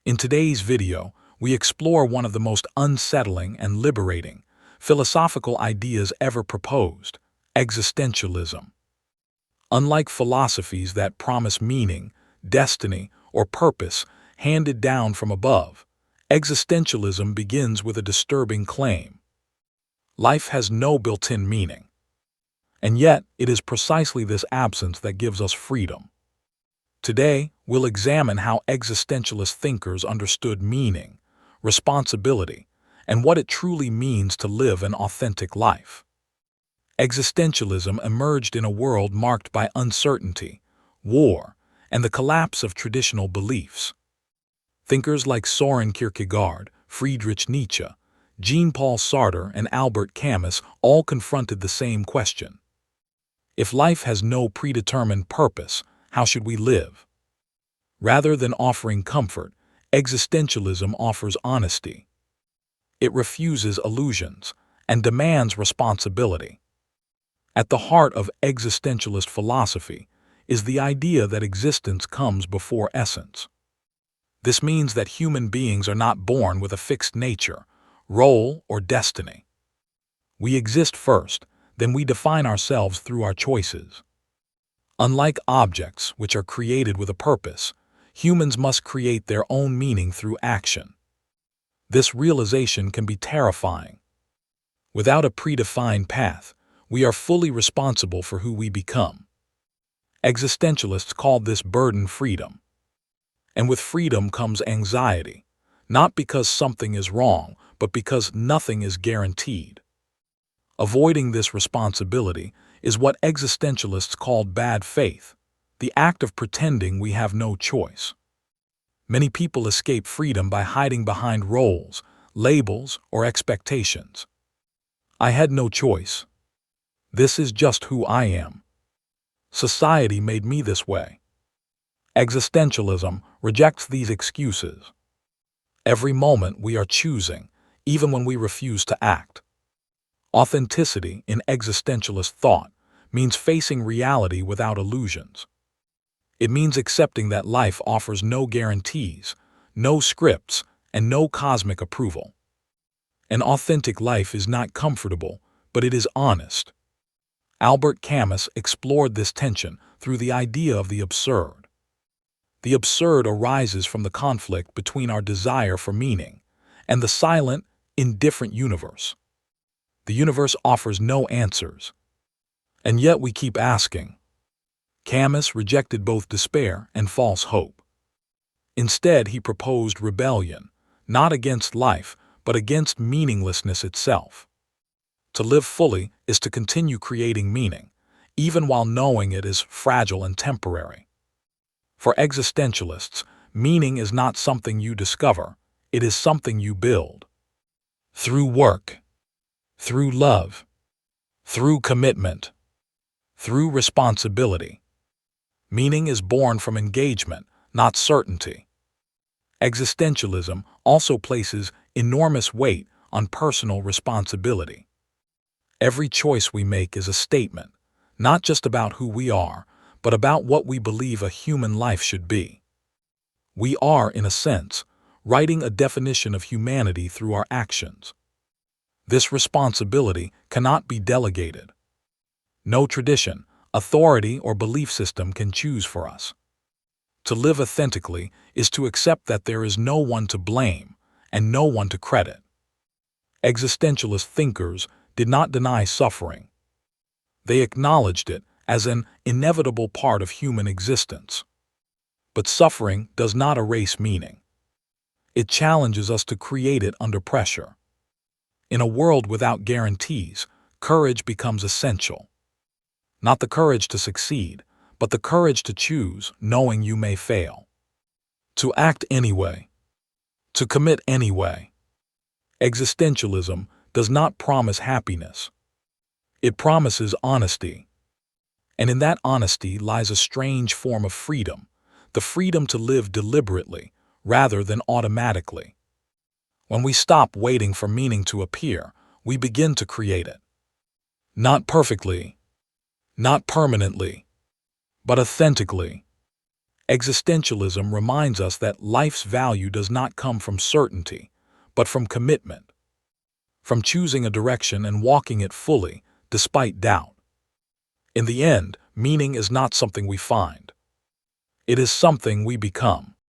In today's video, we explore one of the most unsettling and liberating philosophical ideas ever proposed: existentialism. Unlike philosophies that promise meaning, destiny, or purpose handed down from above, existentialism begins with a disturbing claim. Life has no built-in meaning. And yet, it is precisely this absence that gives us freedom. Today, we'll examine how existentialist thinkers understood meaning, responsibility, and what it truly means to live an authentic life. Existentialism emerged in a world marked by uncertainty, war, and the collapse of traditional beliefs. Thinkers like Soren Kierkegaard, Friedrich Nietzsche, Jean-Paul Sartre, and Albert Camus all confronted the same question. If life has no predetermined purpose, how should we live? Rather than offering comfort, existentialism offers honesty. It refuses illusions and demands responsibility. At the heart of existentialist philosophy is the idea that existence comes before essence. This means that human beings are not born with a fixed nature, role, or destiny. We exist first, then we define ourselves through our choices. Unlike objects, which are created with a purpose, humans must create their own meaning through action. This realization can be terrifying. Without a predefined path, we are fully responsible for who we become. Existentialists call this burden freedom. And with freedom comes anxiety, not because something is wrong, but because nothing is guaranteed. Avoiding this responsibility is what existentialists called bad faith, the act of pretending we have no choice. Many people escape freedom by hiding behind roles, labels, or expectations. I had no choice. This is just who I am. Society made me this way. Existentialism rejects these excuses. Every moment we are choosing, even when we refuse to act. Authenticity in existentialist thought means facing reality without illusions. It means accepting that life offers no guarantees, no scripts, and no cosmic approval. An authentic life is not comfortable, but it is honest. Albert Camus explored this tension through the idea of the absurd. The absurd arises from the conflict between our desire for meaning and the silent, indifferent universe. The universe offers no answers. And yet we keep asking. Camus rejected both despair and false hope. Instead, he proposed rebellion, not against life, but against meaninglessness itself. To live fully is to continue creating meaning, even while knowing it is fragile and temporary. For existentialists, meaning is not something you discover, it is something you build. Through work, through love, through commitment, through responsibility. Meaning is born from engagement, not certainty. Existentialism also places enormous weight on personal responsibility. Every choice we make is a statement, not just about who we are, but about what we believe a human life should be. We are, in a sense, writing a definition of humanity through our actions. This responsibility cannot be delegated. No tradition, authority, or belief system can choose for us. To live authentically is to accept that there is no one to blame and no one to credit. Existentialist thinkers did not deny suffering. They acknowledged it as an inevitable part of human existence. But suffering does not erase meaning. It challenges us to create it under pressure. In a world without guarantees, courage becomes essential. Not the courage to succeed, but the courage to choose, knowing you may fail. To act anyway. To commit anyway. Existentialism does not promise happiness. It promises honesty. And in that honesty lies a strange form of freedom, the freedom to live deliberately rather than automatically. When we stop waiting for meaning to appear, we begin to create it. Not perfectly, not permanently, but authentically. Existentialism reminds us that life's value does not come from certainty, but from commitment, from choosing a direction and walking it fully, despite doubt. In the end, meaning is not something we find. It is something we become.